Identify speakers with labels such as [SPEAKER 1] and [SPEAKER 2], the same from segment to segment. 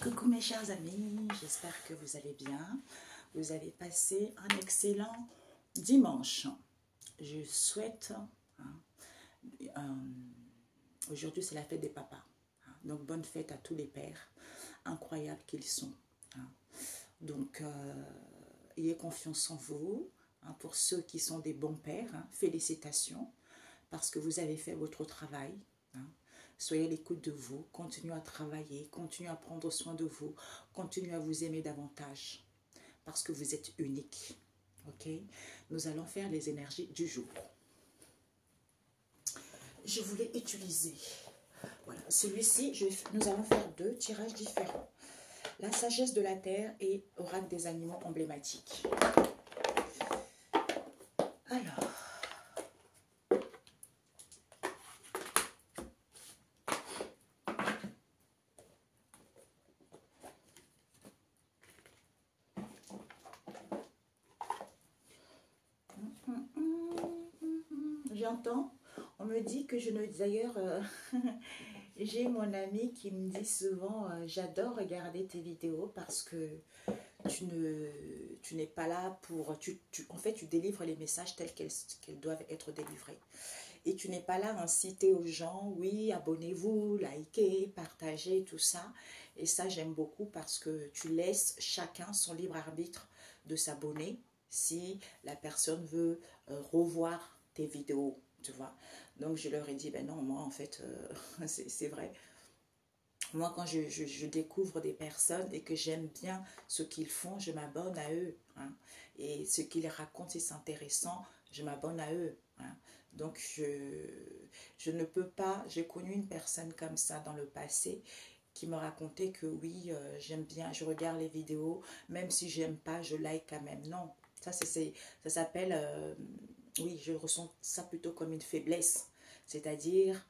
[SPEAKER 1] Coucou mes chers amis, j'espère que vous allez bien. Vous avez passé un excellent dimanche. Je souhaite, aujourd'hui c'est la fête des papas, donc bonne fête à tous les pères, incroyables qu'ils sont. Donc ayez confiance en vous, pour ceux qui sont des bons pères, félicitations, parce que vous avez fait votre travail. Soyez à l'écoute de vous, continuez à travailler, continuez à prendre soin de vous, continuez à vous aimer davantage, parce que vous êtes unique. Ok? Nous allons faire les énergies du jour. Je voulais utiliser, voilà, celui-ci, nous allons faire deux tirages différents. La sagesse de la terre et oracle des animaux emblématiques. Alors, j'entends, on me dit que je ne... D'ailleurs, j'ai mon ami qui me dit souvent, j'adore regarder tes vidéos parce que tu n'es pas là pour... en fait, tu délivres les messages tels qu'ils doivent être délivrés. Et tu n'es pas là à inciter aux gens, oui, abonnez-vous, likez, partagez, tout ça. Et ça, j'aime beaucoup parce que tu laisses chacun son libre arbitre de s'abonner si la personne veut revoir tes vidéos, tu vois. Donc, je leur ai dit, ben non, moi, en fait, c'est vrai. Moi, quand je découvre des personnes et que j'aime bien ce qu'ils font, je m'abonne à eux. Et ce qu'ils racontent, si c'est intéressant, je m'abonne à eux. Donc, je ne peux pas... J'ai connu une personne comme ça dans le passé qui me racontait que oui, j'aime bien, je regarde les vidéos, même si j'aime pas, je like quand même. Non, ça s'appelle... oui, je ressens ça plutôt comme une faiblesse. C'est-à-dire...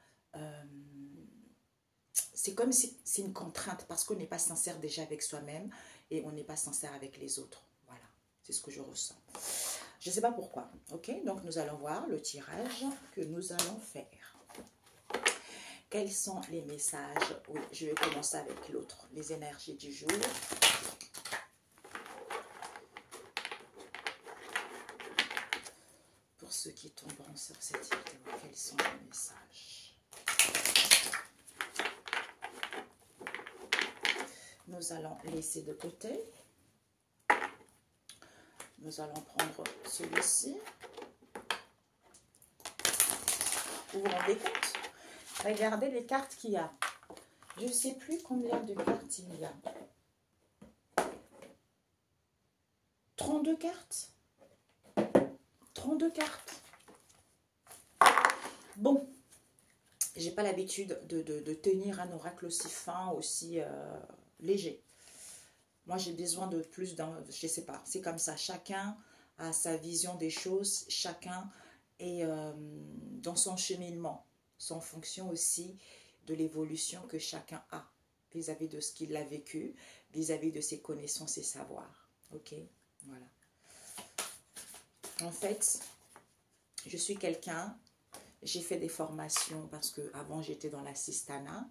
[SPEAKER 1] c'est comme si c'est une contrainte parce qu'on n'est pas sincère déjà avec soi-même et on n'est pas sincère avec les autres. Voilà, c'est ce que je ressens. Je ne sais pas pourquoi. Ok, donc nous allons voir le tirage que nous allons faire. Quels sont les messages? Oui, je vais commencer avec l'autre, les énergies du jour. Pour ceux qui tomberont sur cette vidéo, quels sont les messages? Nous allons laisser de côté. Nous allons prendre celui-ci. Vous vous rendez compte? Regardez les cartes qu'il y a. Je ne sais plus combien de cartes il y a. 32 cartes. 32 cartes. Bon, j'ai pas l'habitude de tenir un oracle aussi fin, aussi léger. Moi, j'ai besoin de plus d'un... Je sais pas, c'est comme ça. Chacun a sa vision des choses. Chacun est dans son cheminement. C'est en fonction aussi de l'évolution que chacun a vis-à-vis de ce qu'il a vécu, vis-à-vis de ses connaissances et savoirs. Ok, voilà. En fait, je suis quelqu'un... J'ai fait des formations parce que avant j'étais dans l'assistanat.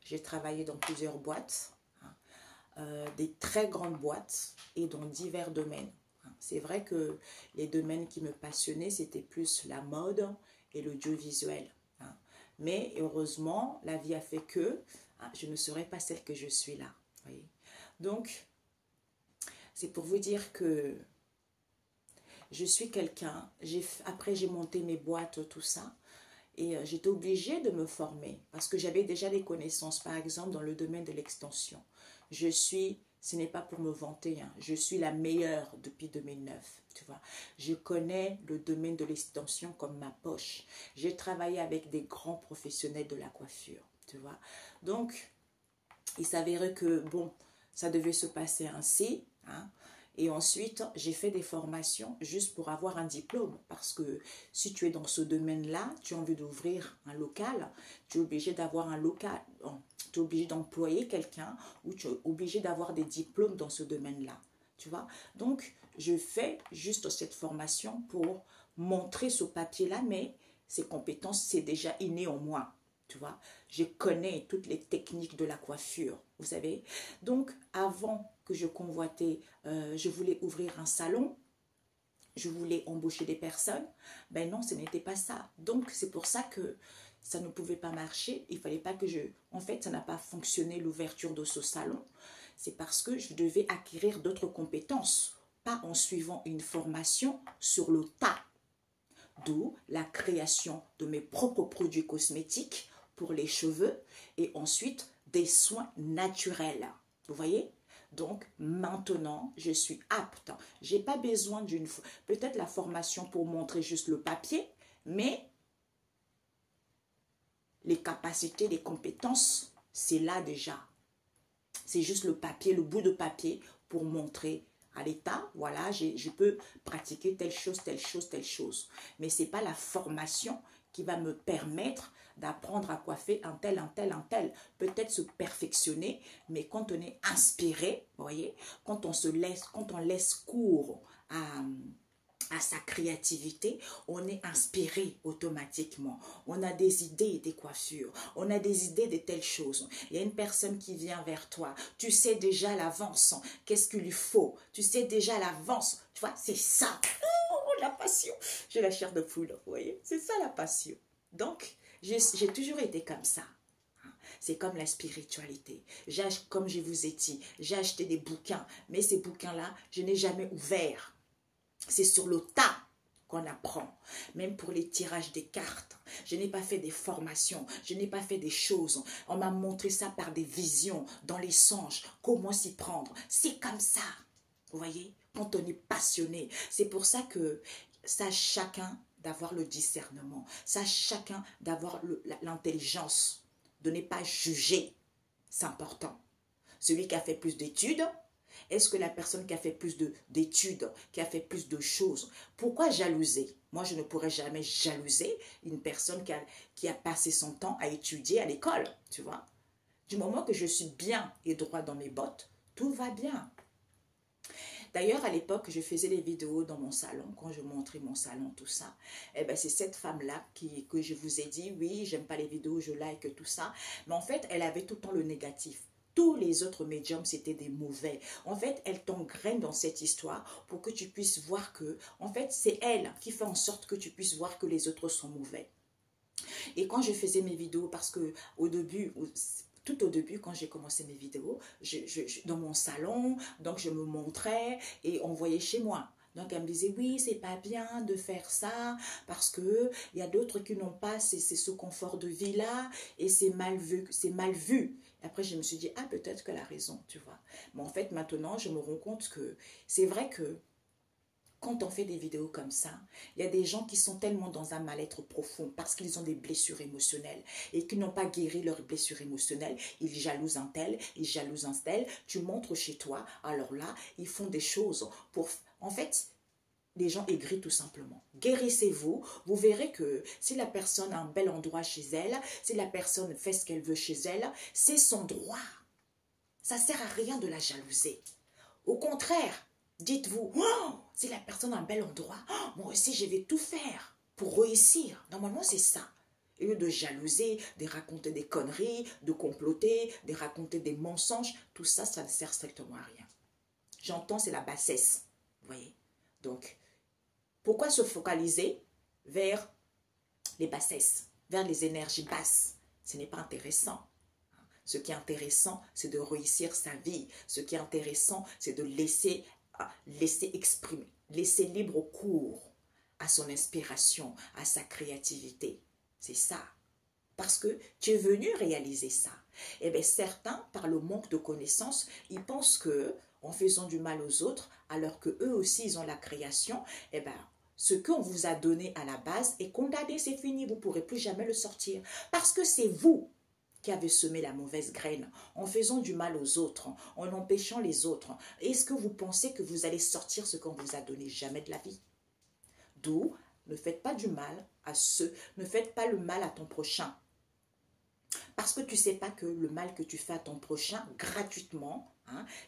[SPEAKER 1] J'ai travaillé dans plusieurs boîtes. Des très grandes boîtes et dans divers domaines. C'est vrai que les domaines qui me passionnaient, c'était plus la mode et l'audiovisuel. Mais heureusement, la vie a fait que je ne serais pas celle que je suis là. Voyez. Donc, c'est pour vous dire que je suis quelqu'un, après j'ai monté mes boîtes, tout ça, et j'étais obligée de me former parce que j'avais déjà des connaissances, par exemple dans le domaine de l'extension. Je suis, ce n'est pas pour me vanter, je suis la meilleure depuis 2009, tu vois. Je connais le domaine de l'extension comme ma poche. J'ai travaillé avec des grands professionnels de la coiffure, tu vois. Donc, il s'avérait que, bon, ça devait se passer ainsi, Et ensuite, j'ai fait des formations juste pour avoir un diplôme. Parce que si tu es dans ce domaine-là, tu as envie d'ouvrir un local, tu es obligé d'avoir un local. Tu es obligé d'employer quelqu'un ou tu es obligé d'avoir des diplômes dans ce domaine-là. Tu vois? Donc, je fais juste cette formation pour montrer ce papier-là, mais ces compétences, c'est déjà inné en moi. Tu vois, je connais toutes les techniques de la coiffure, vous savez. Donc, avant que je convoitais, je voulais ouvrir un salon, je voulais embaucher des personnes. Ben non, ce n'était pas ça. Donc, c'est pour ça que ça ne pouvait pas marcher. Il fallait pas que je... En fait, ça n'a pas fonctionné l'ouverture de ce salon. C'est parce que je devais acquérir d'autres compétences, pas en suivant une formation sur le tas. D'où la création de mes propres produits cosmétiques pour les cheveux et ensuite des soins naturels. Vous voyez? Donc maintenant, je suis apte. Je n'ai pas besoin d'une... Peut-être la formation pour montrer juste le papier, mais les capacités, les compétences, c'est là déjà. C'est juste le papier, le bout de papier pour montrer à l'État, voilà, je peux pratiquer telle chose, telle chose, telle chose. Mais ce n'est pas la formation qui va me permettre d'apprendre à coiffer un tel, un tel, un tel. Peut-être se perfectionner, mais quand on est inspiré, vous voyez, quand on laisse cours à sa créativité, on est inspiré automatiquement. On a des idées des coiffures, on a des idées de telles choses. Il y a une personne qui vient vers toi, tu sais déjà à l'avance qu'est-ce qu'il lui faut, tu sais déjà à l'avance, tu vois, c'est ça. Oh, la passion, j'ai la chair de poule, vous voyez, c'est ça la passion. Donc, j'ai toujours été comme ça. C'est comme la spiritualité. Comme je vous ai dit, j'ai acheté des bouquins, mais ces bouquins-là, je n'ai jamais ouvert. C'est sur le tas qu'on apprend. Même pour les tirages des cartes. Je n'ai pas fait des formations. Je n'ai pas fait des choses. On m'a montré ça par des visions, dans les songes. Comment s'y prendre. C'est comme ça. Vous voyez? Quand on est passionné. C'est pour ça que ça chacun d'avoir le discernement. Ça chacun d'avoir l'intelligence. De ne pas juger. C'est important. Celui qui a fait plus d'études, est-ce que la personne qui a fait plus d'études, qui a fait plus de choses, pourquoi jalouser? Moi, je ne pourrais jamais jalouser une personne qui a passé son temps à étudier à l'école, tu vois. Du moment que je suis bien et droit dans mes bottes, tout va bien. D'ailleurs, à l'époque, je faisais des vidéos dans mon salon, quand je montrais mon salon, tout ça. Eh ben, c'est cette femme-là que je vous ai dit, oui, j'aime pas les vidéos, je like tout ça. Mais en fait, elle avait tout le temps le négatif. Tous les autres médiums, c'était des mauvais. En fait, elle t'engraine dans cette histoire pour que tu puisses voir que, en fait, c'est elle qui fait en sorte que tu puisses voir que les autres sont mauvais. Et quand je faisais mes vidéos, parce que au début, tout au début, quand j'ai commencé mes vidéos, dans mon salon, donc je me montrais et on voyait chez moi. Donc elle me disait, oui, c'est pas bien de faire ça parce que il y a d'autres qui n'ont pas ce confort de vie-là et c'est mal vu, c'est mal vu. Et après, je me suis dit, ah, peut-être qu'elle a raison, tu vois. Mais en fait, maintenant, je me rends compte que c'est vrai que quand on fait des vidéos comme ça, il y a des gens qui sont tellement dans un mal-être profond parce qu'ils ont des blessures émotionnelles et qui n'ont pas guéri leurs blessures émotionnelles. Ils jalousent un tel, ils jalousent un tel. Tu montres chez toi, alors là, ils font des choses pour... En fait, les gens aigris tout simplement. Guérissez-vous, vous verrez que si la personne a un bel endroit chez elle, si la personne fait ce qu'elle veut chez elle, c'est son droit. Ça ne sert à rien de la jalouser. Au contraire, dites-vous, oh, si la personne a un bel endroit, oh, moi aussi je vais tout faire pour réussir. Normalement c'est ça. Au lieu de jalouser, de raconter des conneries, de comploter, de raconter des mensonges, tout ça, ça ne sert strictement à rien. J'entends, c'est la bassesse. Vous voyez? Donc, pourquoi se focaliser vers les bassesses, vers les énergies basses? Ce n'est pas intéressant. Ce qui est intéressant, c'est de réussir sa vie. Ce qui est intéressant, c'est de laisser exprimer, laisser libre cours à son inspiration, à sa créativité. C'est ça. Parce que tu es venu réaliser ça. Eh bien, certains, par le manque de connaissances, ils pensent que en faisant du mal aux autres, alors que eux aussi, ils ont la création, eh bien, ce qu'on vous a donné à la base est condamné, c'est fini, vous ne pourrez plus jamais le sortir. Parce que c'est vous qui avez semé la mauvaise graine, en faisant du mal aux autres, en empêchant les autres. Est-ce que vous pensez que vous allez sortir ce qu'on vous a donné? Jamais de la vie. D'où, ne faites pas du mal à ceux, ne faites pas le mal à ton prochain. Parce que tu ne sais pas que le mal que tu fais à ton prochain gratuitement,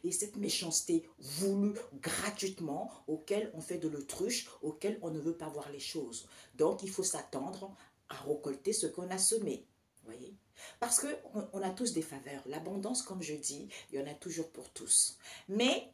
[SPEAKER 1] et cette méchanceté voulue gratuitement, auquel on fait de l'autruche, auquel on ne veut pas voir les choses. Donc, il faut s'attendre à récolter ce qu'on a semé. Voyez? Parce qu'on on a tous des faveurs. L'abondance, comme je dis, il y en a toujours pour tous. Mais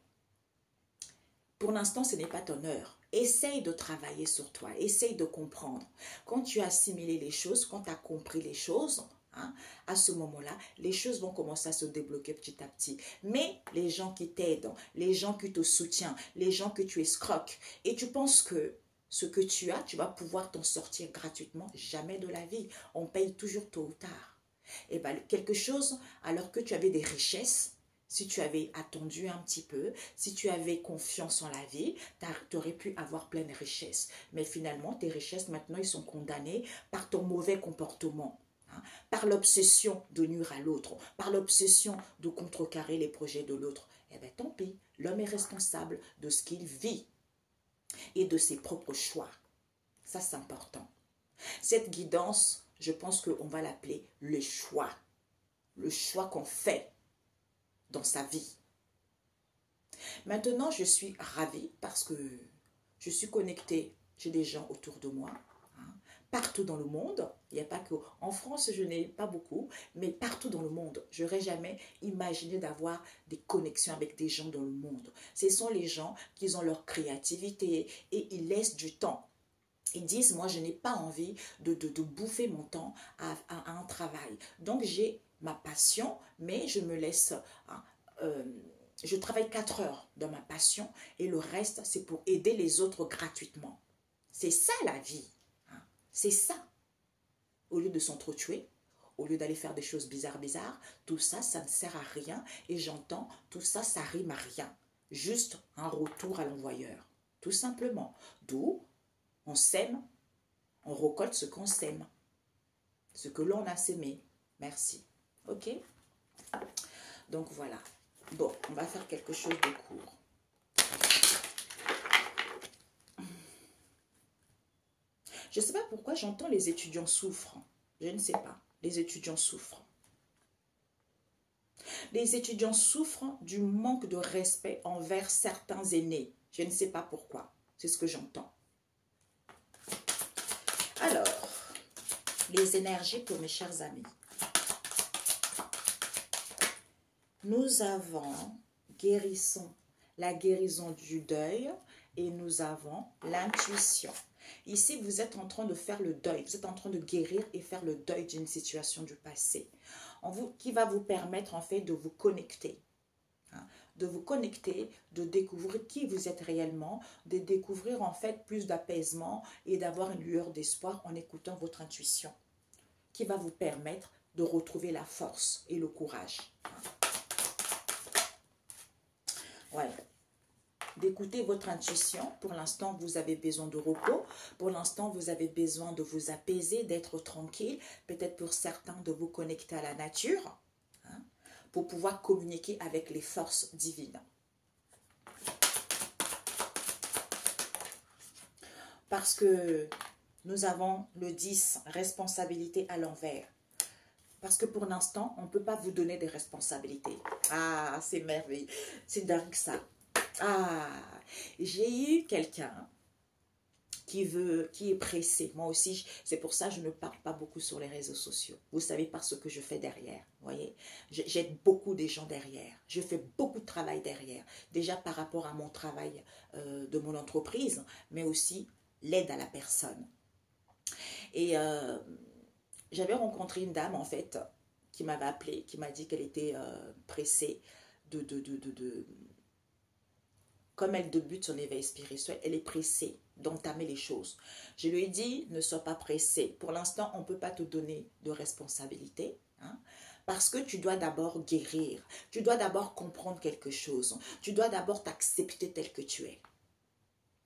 [SPEAKER 1] pour l'instant, ce n'est pas ton heure. Essaye de travailler sur toi. Essaye de comprendre. Quand tu as assimilé les choses, quand tu as compris les choses, hein, à ce moment-là, les choses vont commencer à se débloquer petit à petit. Mais les gens qui t'aident, les gens qui te soutiennent, les gens que tu escroques, et tu penses que ce que tu as, tu vas pouvoir t'en sortir gratuitement, jamais de la vie. On paye toujours tôt ou tard. Et bien, quelque chose, alors que tu avais des richesses, si tu avais attendu un petit peu, si tu avais confiance en la vie, tu aurais pu avoir plein de richesses. Mais finalement, tes richesses, maintenant, ils sont condamnées par ton mauvais comportement, hein, par l'obsession de nuire à l'autre, par l'obsession de contrecarrer les projets de l'autre. Eh bien, tant pis, l'homme est responsable de ce qu'il vit et de ses propres choix. Ça, c'est important. Cette guidance, je pense qu'on va l'appeler le choix. Le choix qu'on fait dans sa vie. Maintenant, je suis ravie parce que je suis connectée. J'ai des gens autour de moi, hein, partout dans le monde. Il n'y a pas que... En France, je n'ai pas beaucoup, mais partout dans le monde. Je n'aurais jamais imaginé d'avoir des connexions avec des gens dans le monde. Ce sont les gens qui ont leur créativité et ils laissent du temps. Ils disent, moi, je n'ai pas envie de bouffer mon temps à un travail. Donc, j'ai ma passion, mais je me laisse... hein, je travaille 4 heures dans ma passion et le reste, c'est pour aider les autres gratuitement. C'est ça la vie. Hein. C'est ça. Au lieu de s'entretuer, au lieu d'aller faire des choses bizarres, tout ça, ça ne sert à rien. Et j'entends, tout ça, ça rime à rien. Juste un retour à l'envoyeur. Tout simplement. D'où on sème, on récolte ce qu'on sème. Ce que l'on a sémé. Merci. Ok? Donc voilà. Bon, on va faire quelque chose de court. Je ne sais pas pourquoi j'entends les étudiants souffrent. Je ne sais pas. Les étudiants souffrent. Les étudiants souffrent du manque de respect envers certains aînés. Je ne sais pas pourquoi. C'est ce que j'entends. Alors, les énergies pour mes chers amis. Nous avons la guérison du deuil et nous avons l'intuition. Ici, vous êtes en train de faire le deuil, vous êtes en train de guérir et faire le deuil d'une situation du passé, qui va vous permettre en fait de vous connecter. Hein, de vous connecter, de découvrir qui vous êtes réellement, de découvrir en fait plus d'apaisement et d'avoir une lueur d'espoir en écoutant votre intuition, qui va vous permettre de retrouver la force et le courage. Hein. Ouais. D'écouter votre intuition. Pour l'instant, vous avez besoin de repos. Pour l'instant, vous avez besoin de vous apaiser, d'être tranquille. Peut-être pour certains, de vous connecter à la nature, hein, pour pouvoir communiquer avec les forces divines. Parce que nous avons le 10, responsabilité à l'envers. Parce que pour l'instant, on ne peut pas vous donner des responsabilités. Ah, c'est merveilleux. C'est dingue ça. Ah, j'ai eu quelqu'un qui est pressé. Moi aussi, c'est pour ça que je ne parle pas beaucoup sur les réseaux sociaux. Vous savez pas ce que je fais derrière, voyez. J'aide beaucoup des gens derrière. Je fais beaucoup de travail derrière. Déjà par rapport à mon travail de mon entreprise, mais aussi l'aide à la personne. Et j'avais rencontré une dame, en fait, qui m'avait appelée, qui m'a dit qu'elle était pressée comme elle débute son éveil spirituel, elle est pressée d'entamer les choses. Je lui ai dit, ne sois pas pressée. Pour l'instant, on ne peut pas te donner de responsabilité, hein, parce que tu dois d'abord guérir. Tu dois d'abord comprendre quelque chose. Tu dois d'abord t'accepter tel que tu es.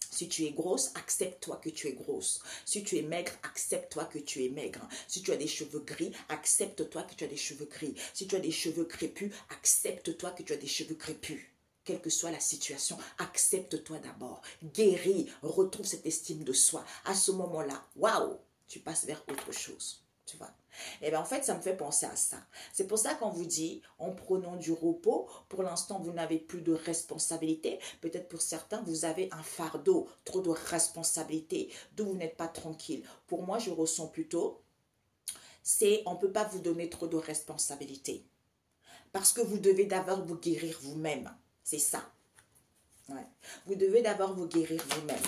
[SPEAKER 1] Si tu es grosse, accepte-toi que tu es grosse. Si tu es maigre, accepte-toi que tu es maigre. Si tu as des cheveux gris, accepte-toi que tu as des cheveux gris. Si tu as des cheveux crépus, accepte-toi que tu as des cheveux crépus. Quelle que soit la situation, accepte-toi d'abord. Guéris, retrouve cette estime de soi. À ce moment-là, waouh, tu passes vers autre chose. Tu vois. Et bien en fait, ça me fait penser à ça. C'est pour ça qu'on vous dit, en prenant du repos, pour l'instant, vous n'avez plus de responsabilité. Peut-être pour certains, vous avez un fardeau, trop de responsabilité, d'où vous n'êtes pas tranquille. Pour moi, je ressens plutôt, c'est on ne peut pas vous donner trop de responsabilités. Parce que vous devez d'abord vous guérir vous-même. C'est ça. Ouais. Vous devez d'abord vous guérir vous-même.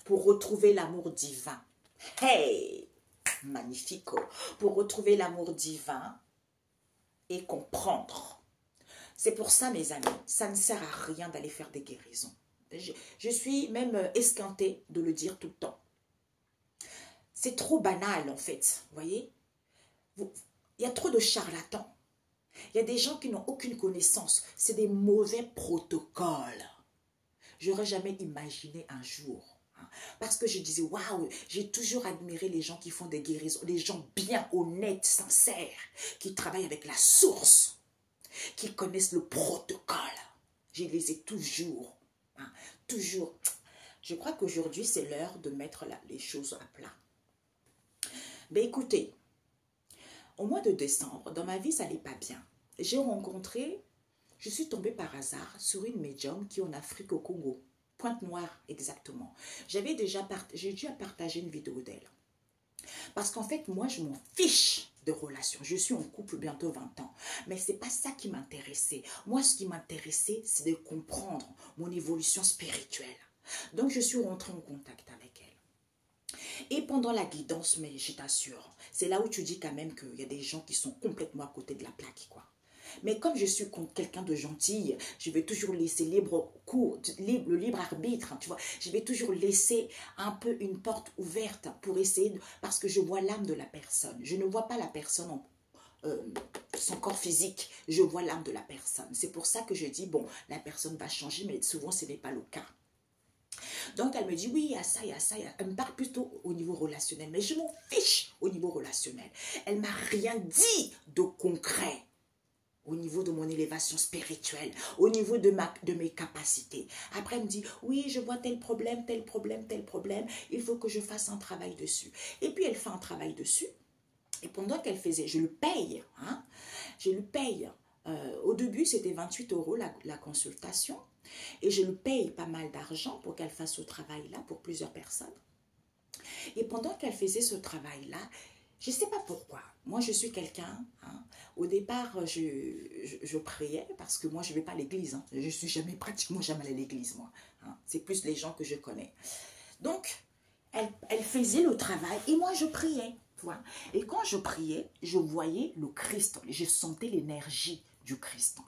[SPEAKER 1] Pour retrouver l'amour divin. Hey! Magnifico. Pour retrouver l'amour divin et comprendre. C'est pour ça, mes amis, ça ne sert à rien d'aller faire des guérisons. Je suis même esquintée de le dire tout le temps. C'est trop banal, en fait. Vous voyez? Il y a trop de charlatans. Il y a des gens qui n'ont aucune connaissance. C'est des mauvais protocoles. J'aurais jamais imaginé un jour. Parce que je disais, waouh, j'ai toujours admiré les gens qui font des guérisons. Les gens bien honnêtes, sincères, qui travaillent avec la source, qui connaissent le protocole. Je les ai toujours. Toujours. Je crois qu'aujourd'hui, c'est l'heure de mettre les choses à plat. Mais écoutez, au mois de décembre, dans ma vie, ça n'allait pas bien. Je suis tombée par hasard sur une médium qui est en Afrique au Congo. Pointe-Noire, exactement. J'ai dû partager une vidéo d'elle. Parce qu'en fait, moi, je m'en fiche de relations. Je suis en couple bientôt 20 ans. Mais ce n'est pas ça qui m'intéressait. Moi, ce qui m'intéressait, c'est de comprendre mon évolution spirituelle. Donc, je suis rentrée en contact avec elle. Et pendant la guidance, mais je t'assure, c'est là où tu dis quand même qu'il y a des gens qui sont complètement à côté de la plaque, quoi. Mais comme je suis quelqu'un de gentil, je vais toujours laisser le libre arbitre, tu vois. Je vais toujours laisser un peu une porte ouverte pour essayer, parce que je vois l'âme de la personne. Je ne vois pas la personne son corps physique, je vois l'âme de la personne. C'est pour ça que je dis, bon, la personne va changer, mais souvent ce n'est pas le cas. Donc elle me dit, oui, il y a ça, il y a ça. Elle me parle plutôt au niveau relationnel, mais je m'en fiche au niveau relationnel. Elle m'a rien dit de concret. Au niveau de mon élévation spirituelle, au niveau de mes capacités. Après, elle me dit, oui, je vois tel problème, tel problème, tel problème, il faut que je fasse un travail dessus. Et puis, elle fait un travail dessus, et pendant qu'elle faisait, je le paye, je le paye. Au début, c'était 28 € la consultation, et je le paye pas mal d'argent pour qu'elle fasse ce travail-là pour plusieurs personnes. Et pendant qu'elle faisait ce travail-là, je ne sais pas pourquoi. Moi, je suis quelqu'un, au départ, je priais parce que moi, je ne vais pas à l'église. Je ne suis pratiquement jamais allée à l'église, moi. C'est plus les gens que je connais. Donc, elle faisait le travail et moi, je priais. Voilà. Et quand je priais, je voyais le Christ. Je sentais l'énergie du Christ.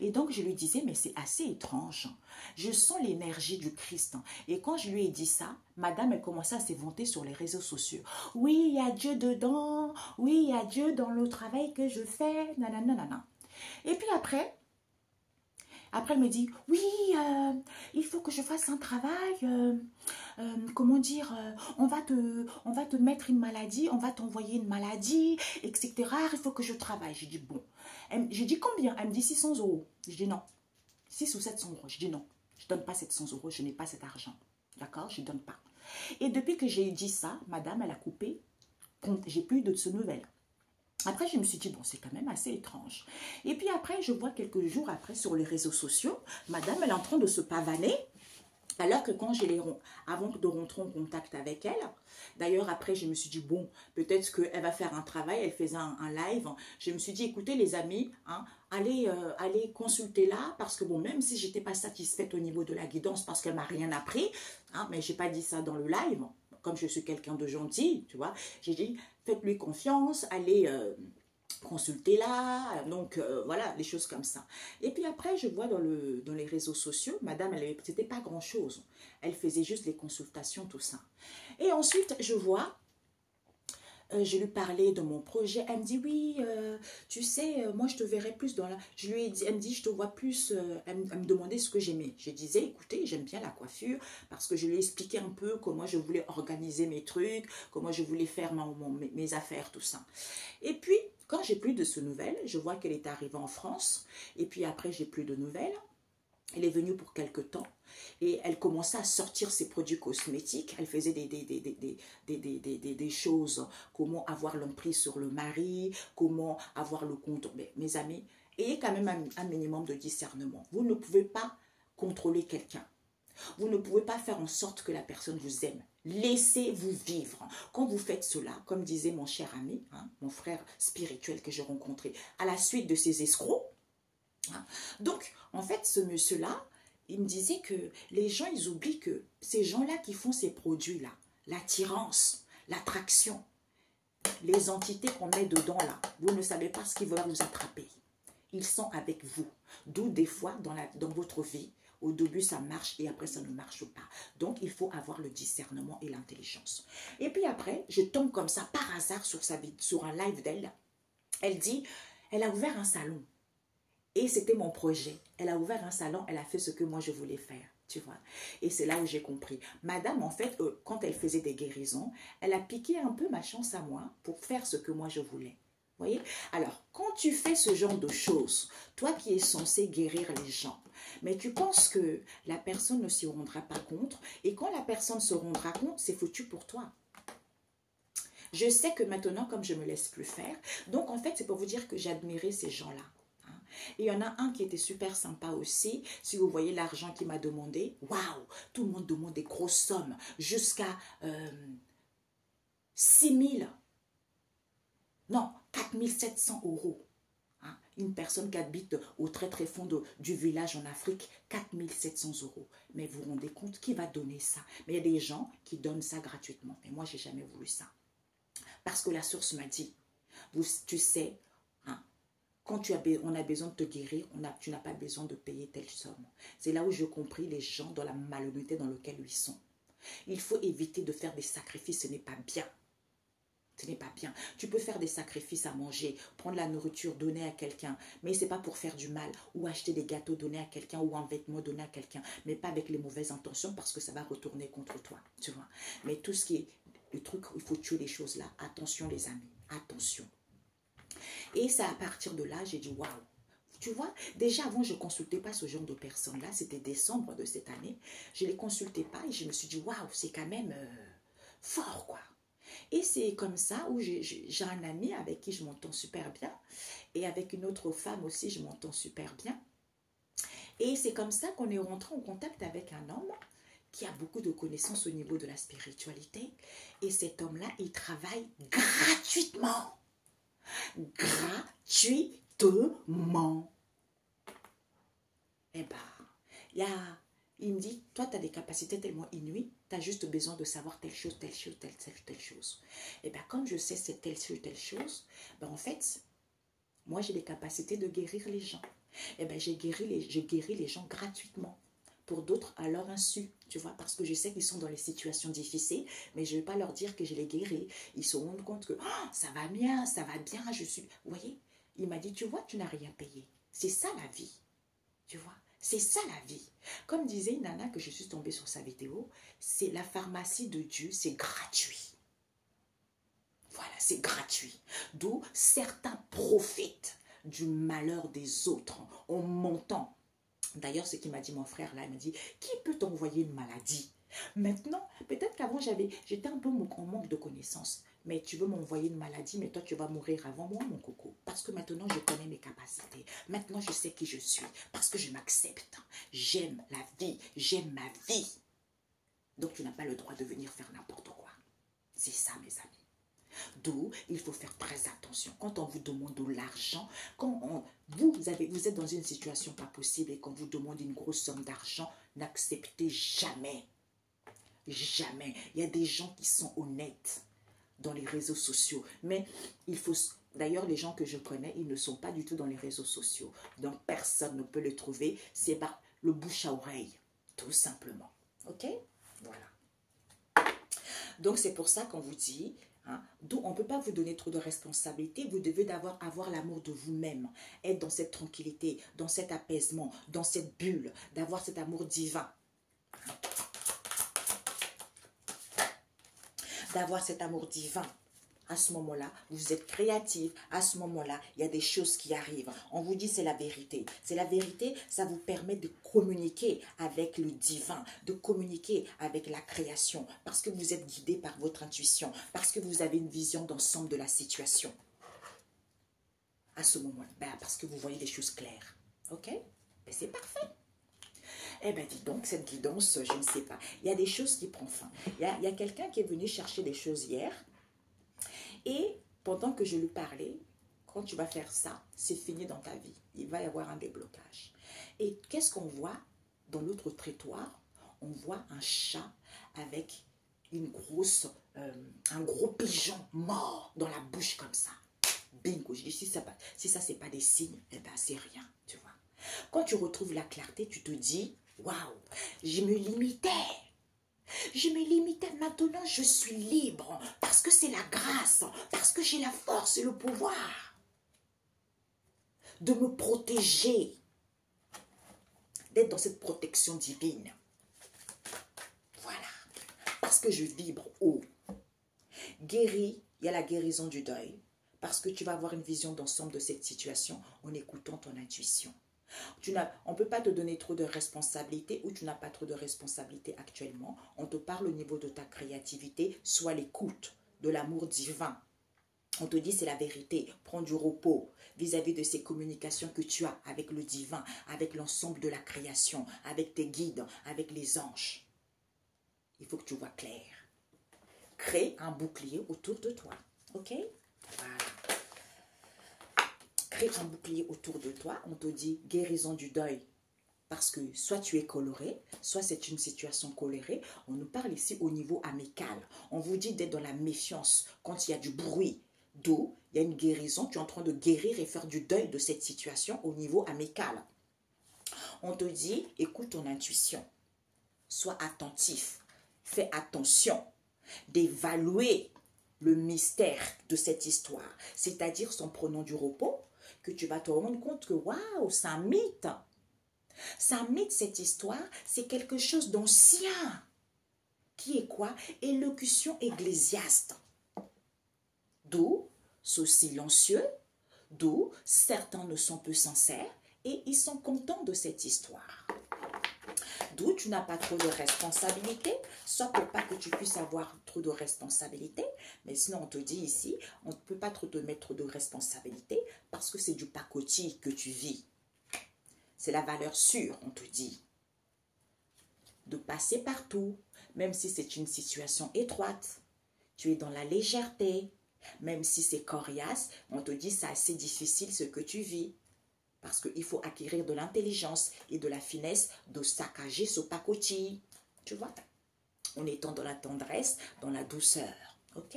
[SPEAKER 1] Et donc, je lui disais, mais c'est assez étrange. Je sens l'énergie du Christ. Et quand je lui ai dit ça, madame, elle commençait à se vanter sur les réseaux sociaux. Oui, il y a Dieu dedans. Oui, il y a Dieu dans le travail que je fais. Nanana. Et puis après, elle me dit, oui, il faut que je fasse un travail, comment dire, on va te mettre une maladie, on va t'envoyer une maladie, etc. Il faut que je travaille. J'ai dit, bon. J'ai dit combien? Elle me dit 600 €. Je dis non. 6 ou 700 €. Je dis non. Je ne donne pas 700 €, je n'ai pas cet argent. D'accord? Je ne donne pas. Et depuis que j'ai dit ça, madame, elle a coupé. J'ai plus de ce nouvelle. Après, je me suis dit, bon, c'est quand même assez étrange. Et puis après, je vois quelques jours après sur les réseaux sociaux, madame, elle est en train de se pavaner. Alors que quand avant de rentrer en contact avec elle, d'ailleurs après je me suis dit, bon, peut-être qu'elle va faire un travail, elle faisait un live. Je me suis dit, écoutez les amis, allez consulter là, parce que bon, même si je n'étais pas satisfaite au niveau de la guidance, parce qu'elle ne m'a rien appris, mais je n'ai pas dit ça dans le live, comme je suis quelqu'un de gentil, tu vois, j'ai dit, faites-lui confiance, allez consultez-la, donc voilà, des choses comme ça. Et puis après, je vois dans les réseaux sociaux, madame, c'était pas grand-chose. Elle faisait juste les consultations, tout ça. Et ensuite, je vois, je lui parlais de mon projet, elle me dit, oui, tu sais, moi je te verrai plus dans la... Je lui ai dit, elle me dit, je te vois plus, elle me demandait ce que j'aimais. Je disais, écoutez, j'aime bien la coiffure, parce que je lui ai expliqué un peu comment je voulais organiser mes trucs, comment je voulais faire mes affaires, tout ça. Et puis, quand j'ai plus de ces nouvelles, je vois qu'elle est arrivée en France, et puis après, j'ai plus de nouvelles. Elle est venue pour quelque temps et elle commençait à sortir ses produits cosmétiques. Elle faisait des choses, comment avoir l'emprise sur le mari, comment avoir le contrôle. Mais, mes amis, ayez quand même un minimum de discernement. Vous ne pouvez pas contrôler quelqu'un. Vous ne pouvez pas faire en sorte que la personne vous aime. Laissez-vous vivre. Quand vous faites cela, comme disait mon cher ami, hein, mon frère spirituel que j'ai rencontré, à la suite de ces escrocs, hein, donc, en fait, ce monsieur-là, il me disait que les gens, ils oublient que ces gens-là qui font ces produits-là, l'attirance, l'attraction, les entités qu'on met dedans là, vous ne savez pas ce qui va vous attraper. Ils sont avec vous. D'où des fois dans votre vie, au début ça marche et après ça ne marche pas. Donc il faut avoir le discernement et l'intelligence. Et puis après, je tombe comme ça par hasard sur un live d'elle. Elle dit, elle a ouvert un salon. Et c'était mon projet. Elle a ouvert un salon, elle a fait ce que moi je voulais faire. Tu vois. Et c'est là où j'ai compris. Madame, en fait, quand elle faisait des guérisons, elle a piqué un peu ma chance à moi pour faire ce que moi je voulais. Vous voyez? Alors, quand tu fais ce genre de choses, toi qui es censé guérir les gens, mais tu penses que la personne ne s'y rendra pas compte, et quand la personne se rendra compte, c'est foutu pour toi. Je sais que maintenant, comme je ne me laisse plus faire, donc en fait, c'est pour vous dire que j'admirais ces gens-là. Et il y en a un qui était super sympa aussi. Si vous voyez l'argent qu'il m'a demandé, waouh, tout le monde demande des grosses sommes, jusqu'à 6 000, non, 4 700 euros. Hein? Une personne qui habite au très très fond du village en Afrique, 4 700 euros. Mais vous vous rendez compte, qui va donner ça? Mais il y a des gens qui donnent ça gratuitement. Mais moi, je n'ai jamais voulu ça. Parce que la source m'a dit, tu sais, hein, quand on a besoin de te guérir, tu n'as pas besoin de payer telle somme. C'est là où j'ai compris les gens dans la malhonnêteté dans laquelle ils sont. Il faut éviter de faire des sacrifices, ce n'est pas bien. Ce n'est pas bien. Tu peux faire des sacrifices à manger, prendre la nourriture, donner à quelqu'un, mais ce n'est pas pour faire du mal, ou acheter des gâteaux, donner à quelqu'un, ou un vêtement, donner à quelqu'un, mais pas avec les mauvaises intentions parce que ça va retourner contre toi, tu vois. Mais tout ce qui est le truc, il faut tuer les choses là. Attention les amis, attention. Et c'est à partir de là, j'ai dit waouh. Tu vois, déjà avant, je ne consultais pas ce genre de personnes-là. C'était décembre de cette année. Je ne les consultais pas et je me suis dit waouh, c'est quand même fort quoi. Et c'est comme ça où j'ai un ami avec qui je m'entends super bien. Et avec une autre femme aussi, je m'entends super bien. Et c'est comme ça qu'on est rentré en contact avec un homme qui a beaucoup de connaissances au niveau de la spiritualité. Et cet homme-là, il travaille gratuitement. Gratuitement. Eh ben, il me dit, toi, tu as des capacités tellement inouïes, tu as juste besoin de savoir telle chose, telle chose, telle chose. Eh bien, comme je sais c'est telle chose, ben en fait, moi, j'ai des capacités de guérir les gens. Eh bien, je guéris les gens gratuitement. Pour d'autres, à leur insu, tu vois, parce que je sais qu'ils sont dans les situations difficiles, mais je ne vais pas leur dire que je les guéris. Ils se rendent compte que oh, ça va bien, je suis... Vous voyez, il m'a dit, tu vois, tu n'as rien payé. C'est ça la vie, tu vois. C'est ça la vie. Comme disait une nana que je suis tombée sur sa vidéo, c'est la pharmacie de Dieu, c'est gratuit. Voilà, c'est gratuit. D'où certains profitent du malheur des autres en montant. D'ailleurs, ce qu'il m'a dit mon frère là, il m'a dit, qui peut t'envoyer une maladie? Maintenant, peut-être qu'avant, j'étais un peu en manque de connaissances. Mais tu veux m'envoyer une maladie, mais toi, tu vas mourir avant moi, mon coco. Parce que maintenant, je connais mes capacités. Maintenant, je sais qui je suis. Parce que je m'accepte. J'aime la vie. J'aime ma vie. Donc, tu n'as pas le droit de venir faire n'importe quoi. C'est ça, mes amis. D'où il faut faire très attention. Quand on vous demande de l'argent, quand vous êtes dans une situation pas possible et qu'on vous demande une grosse somme d'argent, n'acceptez jamais. Jamais. Il y a des gens qui sont honnêtes dans les réseaux sociaux. Mais il faut... D'ailleurs, les gens que je connais, ils ne sont pas du tout dans les réseaux sociaux. Donc, personne ne peut les trouver. C'est par le bouche à oreille, tout simplement. OK? Voilà. Donc, c'est pour ça qu'on vous dit... Hein, d'où on ne peut pas vous donner trop de responsabilités. Vous devez avoir l'amour de vous-même, être dans cette tranquillité, dans cet apaisement, dans cette bulle, d'avoir cet amour divin. D'avoir cet amour divin. À ce moment-là, vous êtes créatif. À ce moment-là, il y a des choses qui arrivent. On vous dit c'est la vérité. C'est la vérité, ça vous permet de communiquer avec le divin, de communiquer avec la création, parce que vous êtes guidé par votre intuition, parce que vous avez une vision d'ensemble de la situation. À ce moment-là, ben, parce que vous voyez des choses claires. Ok? Ben, c'est parfait. Eh bien, dis donc, cette guidance, je ne sais pas. Il y a des choses qui prennent fin. Il y a quelqu'un qui est venu chercher des choses hier. Et pendant que je lui parlais, quand tu vas faire ça, c'est fini dans ta vie. Il va y avoir un déblocage. Et qu'est-ce qu'on voit dans l'autre trottoir? On voit un chat avec un gros pigeon mort dans la bouche comme ça. Bingo, je dis, si ça c'est pas des signes, eh ben c'est rien, tu vois. Quand tu retrouves la clarté, tu te dis, waouh, je me limitais. Je me limitais, maintenant je suis libre parce que c'est la grâce, parce que j'ai la force et le pouvoir de me protéger, d'être dans cette protection divine. Voilà, parce que je vibre haut. Guéri, il y a la guérison du deuil, parce que tu vas avoir une vision d'ensemble de cette situation en écoutant ton intuition. On ne peut pas te donner trop de responsabilités ou tu n'as pas trop de responsabilités actuellement. On te parle au niveau de ta créativité, soit l'écoute de l'amour divin. On te dit c'est la vérité, prends du repos vis-à-vis de ces communications que tu as avec le divin, avec l'ensemble de la création, avec tes guides, avec les anges. Il faut que tu vois clair. Crée un bouclier autour de toi, ok? Voilà. Crée un bouclier autour de toi, on te dit guérison du deuil. Parce que soit tu es coloré, soit c'est une situation colérée. On nous parle ici au niveau amical. On vous dit d'être dans la méfiance quand il y a du bruit d'eau, il y a une guérison, tu es en train de guérir et faire du deuil de cette situation au niveau amical. On te dit, écoute ton intuition, sois attentif, fais attention d'évaluer le mystère de cette histoire. C'est-à-dire, en prenant du repos, que tu vas te rendre compte que waouh, c'est un mythe. C'est un mythe, cette histoire, c'est quelque chose d'ancien. Qui est quoi? Élocution ecclésiaste. D'où ce silencieux, d'où certains ne sont peu sincères et ils sont contents de cette histoire. D'où tu n'as pas trop de responsabilité, soit pour pas que tu puisses avoir trop de responsabilité, mais sinon on te dit ici, on ne peut pas trop te mettre de responsabilité parce que c'est du pacotille que tu vis. C'est la valeur sûre, on te dit. De passer partout, même si c'est une situation étroite. Tu es dans la légèreté. Même si c'est coriace, on te dit c'est assez difficile ce que tu vis. Parce qu'il faut acquérir de l'intelligence et de la finesse de saccager ce pacotille. Tu vois? En étant dans la tendresse, dans la douceur. Ok?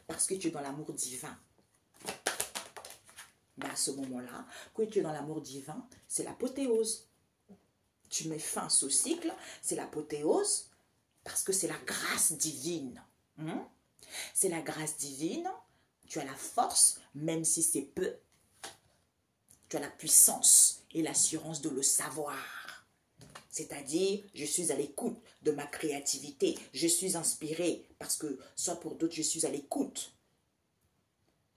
[SPEAKER 1] Parce que tu es dans l'amour divin. Ben à ce moment-là, quand tu es dans l'amour divin, c'est l'apothéose. Tu mets fin à ce cycle, c'est l'apothéose, parce que c'est la grâce divine. C'est la grâce divine, tu as la force, même si c'est peu. Tu as la puissance et l'assurance de le savoir. C'est-à-dire, je suis à l'écoute de ma créativité. Je suis inspirée parce que, soit pour d'autres, je suis à l'écoute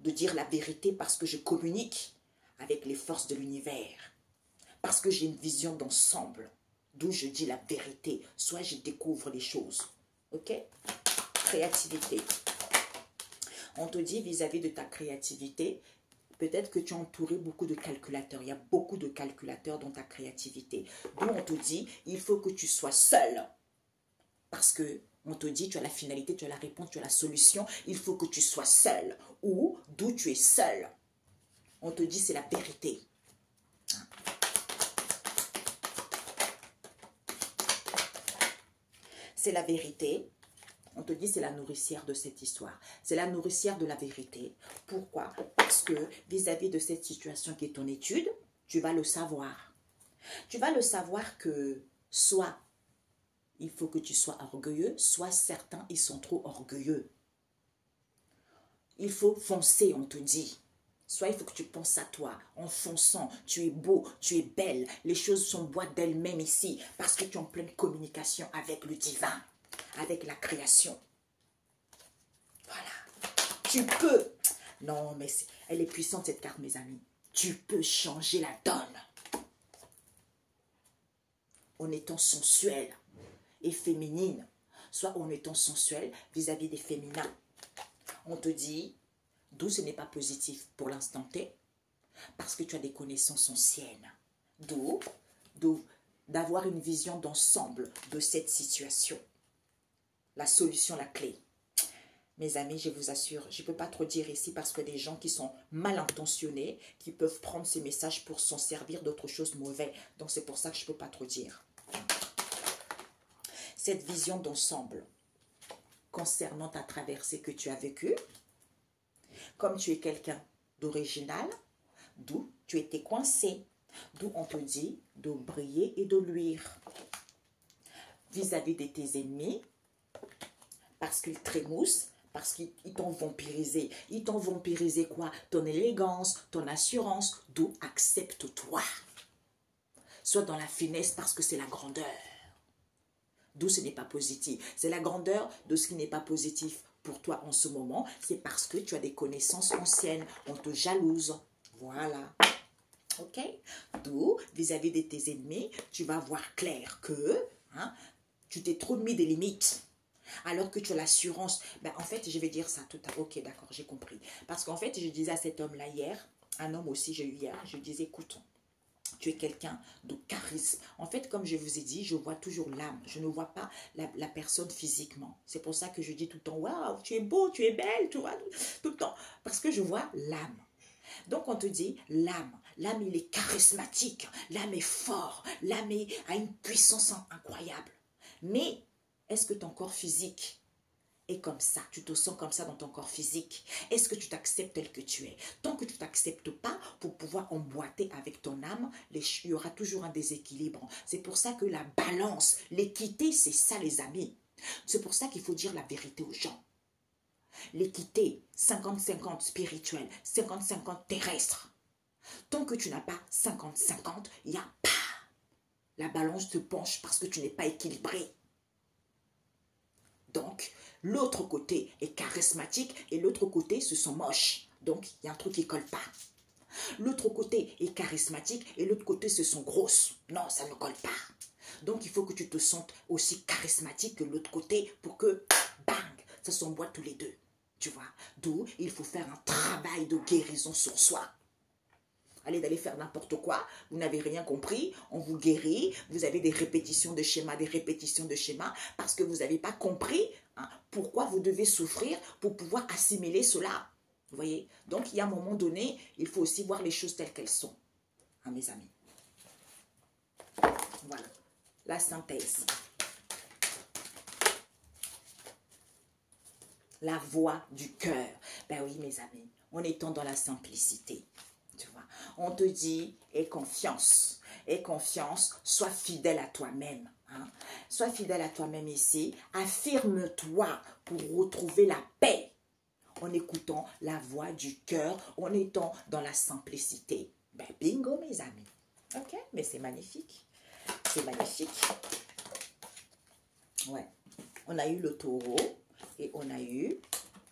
[SPEAKER 1] de dire la vérité parce que je communique avec les forces de l'univers. Parce que j'ai une vision d'ensemble, d'où je dis la vérité, soit je découvre les choses. Ok? Créativité. On te dit vis-à-vis de ta créativité, peut-être que tu as entouré beaucoup de calculateurs. Il y a beaucoup de calculateurs dans ta créativité. D'où on te dit, il faut que tu sois seul. Parce que on te dit, tu as la finalité, tu as la réponse, tu as la solution. Il faut que tu sois seul. Ou d'où tu es seul. On te dit, c'est la vérité. C'est la vérité. On te dit c'est la nourricière de cette histoire. C'est la nourricière de la vérité. Pourquoi? Parce que vis-à-vis de cette situation qui est ton étude, tu vas le savoir. Tu vas le savoir que soit il faut que tu sois orgueilleux, soit certains ils sont trop orgueilleux. Il faut foncer, on te dit. Soit il faut que tu penses à toi, en fonçant, tu es beau, tu es belle, les choses sont boîtes d'elles-mêmes ici, parce que tu es en pleine communication avec le divin, avec la création. Voilà. Tu peux. Non, mais elle est puissante cette carte, mes amis. Tu peux changer la donne. En étant sensuelle et féminine, soit en étant sensuelle vis-à-vis des féminins. On te dit, d'où ce n'est pas positif pour l'instant T, parce que tu as des connaissances anciennes. D'où d'avoir une vision d'ensemble de cette situation. La solution, la clé. Mes amis, je vous assure, je ne peux pas trop dire ici parce que des gens qui sont mal intentionnés, qui peuvent prendre ces messages pour s'en servir d'autre chose mauvais. Donc c'est pour ça que je ne peux pas trop dire. Cette vision d'ensemble concernant ta traversée que tu as vécue, comme tu es quelqu'un d'original, d'où tu étais coincé, d'où on te dit de briller et de luire vis-à-vis de tes ennemis, parce qu'ils trémoussent, parce qu'ils t'ont vampirisé. Ils t'ont vampirisé quoi? Ton élégance, ton assurance, d'où accepte-toi. Sois dans la finesse parce que c'est la grandeur. D'où ce n'est pas positif. C'est la grandeur de ce qui n'est pas positif pour toi en ce moment. C'est parce que tu as des connaissances anciennes. On te jalouse. Voilà. Ok? D'où, vis-à-vis de tes ennemis, tu vas voir clair que tu t'es trop mis des limites. Alors que tu as l'assurance. Ben, en fait, je vais dire ça tout à l'heure. Ok, d'accord, j'ai compris. Parce qu'en fait, je disais à cet homme-là hier, un homme aussi, j'ai eu hier, je disais, écoute, tu es quelqu'un de charisme. En fait, comme je vous ai dit, je vois toujours l'âme. Je ne vois pas la personne physiquement. C'est pour ça que je dis tout le temps, waouh, tu es beau, tu es belle, tu vois, tout le temps. Parce que je vois l'âme. Donc, on te dit l'âme. L'âme, il est charismatique. L'âme est fort. L'âme a une puissance incroyable. Mais, est-ce que ton corps physique est comme ça? Tu te sens comme ça dans ton corps physique? Est-ce que tu t'acceptes tel que tu es? Tant que tu ne t'acceptes pas, pour pouvoir emboîter avec ton âme, il y aura toujours un déséquilibre. C'est pour ça que la balance, l'équité, c'est ça les amis. C'est pour ça qu'il faut dire la vérité aux gens. L'équité, 50-50 spirituel, 50-50 terrestre. Tant que tu n'as pas 50-50, il y a pas. La balance te penche parce que tu n'es pas équilibré. Donc, l'autre côté est charismatique et l'autre côté, ce sont moches. Donc, il y a un truc qui ne colle pas. L'autre côté est charismatique et l'autre côté, ce sont grosses. Non, ça ne colle pas. Donc, il faut que tu te sentes aussi charismatique que l'autre côté pour que, bang, ça s'emboîte tous les deux. Tu vois, d'où il faut faire un travail de guérison sur soi. Allez d'aller faire n'importe quoi, vous n'avez rien compris, on vous guérit, vous avez des répétitions de schémas, parce que vous n'avez pas compris pourquoi vous devez souffrir pour pouvoir assimiler cela. Vous voyez? Donc, il y a un moment donné, il faut aussi voir les choses telles qu'elles sont. Mes amis. Voilà, la synthèse. La voix du cœur. Ben oui, mes amis, en étant dans la simplicité. Tu vois, on te dit, aie confiance, sois fidèle à toi-même. Sois fidèle à toi-même ici, affirme-toi pour retrouver la paix en écoutant la voix du cœur, en étant dans la simplicité. Ben bingo mes amis, ok, mais c'est magnifique, ouais, on a eu le taureau et on a eu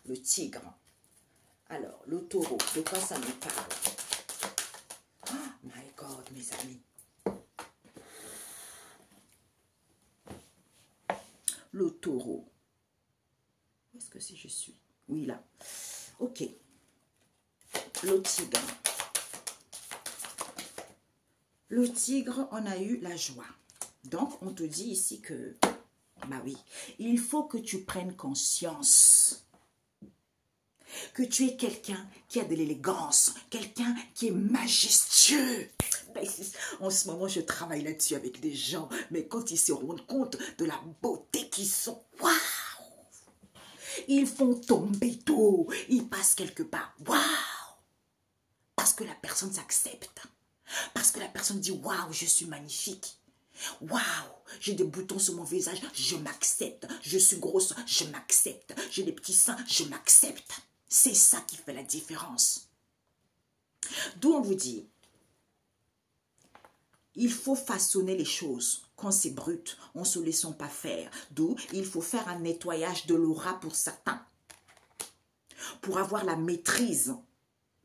[SPEAKER 1] le tigre. Alors, le taureau, de quoi ça me parle? Oh my God, mes amis. Le taureau. Où est-ce que c'est je suis? Oui, là. Ok. Le tigre. Le tigre, on a eu la joie. Donc, on te dit ici que, bah oui, il faut que tu prennes conscience que tu es quelqu'un qui a de l'élégance, quelqu'un qui est majestueux. En ce moment, je travaille là-dessus avec des gens, mais quand ils se rendent compte de la beauté qu'ils sont, waouh! Ils font tomber d'eau, ils passent quelque part, waouh! Parce que la personne s'accepte, parce que la personne dit, waouh, je suis magnifique. Waouh, j'ai des boutons sur mon visage, je m'accepte. Je suis grosse, je m'accepte. J'ai des petits seins, je m'accepte. C'est ça qui fait la différence. D'où on vous dit, il faut façonner les choses. Quand c'est brut, on ne se laisse pas faire. D'où il faut faire un nettoyage de l'aura pour certains. Pour avoir la maîtrise.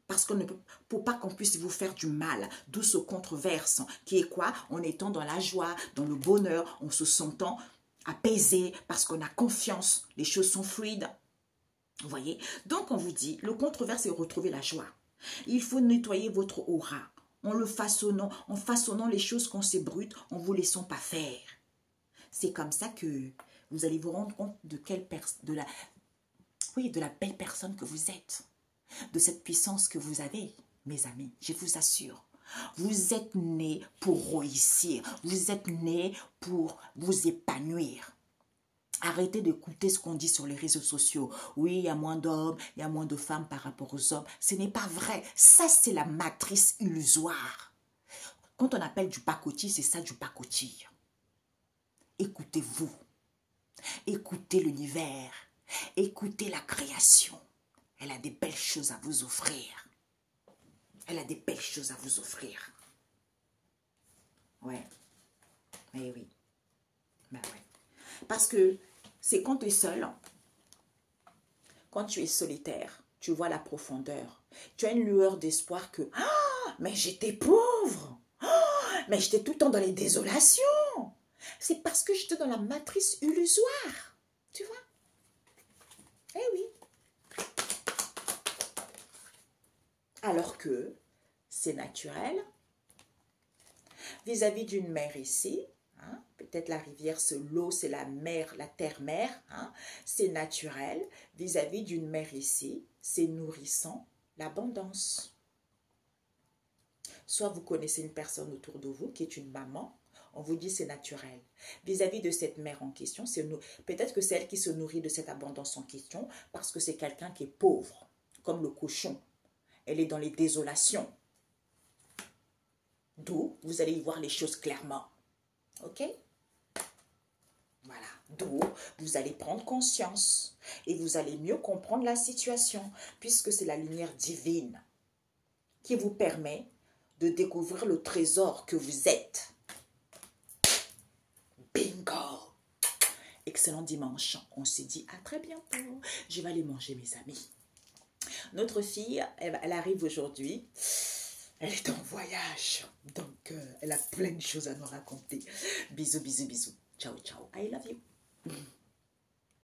[SPEAKER 1] Parce qu'on ne peut, pour pas qu'on puisse vous faire du mal. D'où ce controverse qui est quoi? En étant dans la joie, dans le bonheur, en se sentant apaisé parce qu'on a confiance. Les choses sont fluides. Vous voyez? Donc on vous dit, le controverse est retrouver la joie. Il faut nettoyer votre aura en façonnant les choses qu'on sait brutes, en vous laissant pas faire. C'est comme ça que vous allez vous rendre compte de de la belle personne que vous êtes, de cette puissance que vous avez, mes amis, je vous assure. Vous êtes nés pour réussir, vous êtes nés pour vous épanouir. Arrêtez d'écouter ce qu'on dit sur les réseaux sociaux. Oui, il y a moins d'hommes, il y a moins de femmes par rapport aux hommes. Ce n'est pas vrai. Ça, c'est la matrice illusoire. Quand on appelle du pacotille, c'est ça du pacotille. Écoutez-vous. Écoutez l'univers. Écoutez la création. Elle a des belles choses à vous offrir. Elle a des belles choses à vous offrir. Ouais. Eh oui. Ben ouais. Parce que c'est quand tu es seul, quand tu es solitaire, tu vois la profondeur. Tu as une lueur d'espoir que, mais j'étais pauvre, mais j'étais tout le temps dans les désolations. C'est parce que j'étais dans la matrice illusoire, tu vois. Eh oui. Alors que c'est naturel. Vis-à-vis d'une mer ici, hein, peut-être la rivière, c'est l'eau, c'est la mer, la terre-mer, hein, c'est naturel. Vis-à-vis d'une mer ici, c'est nourrissant, l'abondance. Soit vous connaissez une personne autour de vous qui est une maman, on vous dit c'est naturel. Vis-à-vis de cette mère en question, peut-être que c'est elle qui se nourrit de cette abondance en question parce que c'est quelqu'un qui est pauvre, comme le cochon. Elle est dans les désolations. D'où vous allez y voir les choses clairement. Ok? Voilà. D'où vous allez prendre conscience et vous allez mieux comprendre la situation puisque c'est la lumière divine qui vous permet de découvrir le trésor que vous êtes. Bingo! Excellent dimanche. On se dit à très bientôt. Je vais aller manger, mes amis. Notre fille, elle arrive aujourd'hui. Elle est en voyage. Donc, elle a plein de choses à nous raconter. Bisous, bisous, bisous. Ciao, ciao. I love you.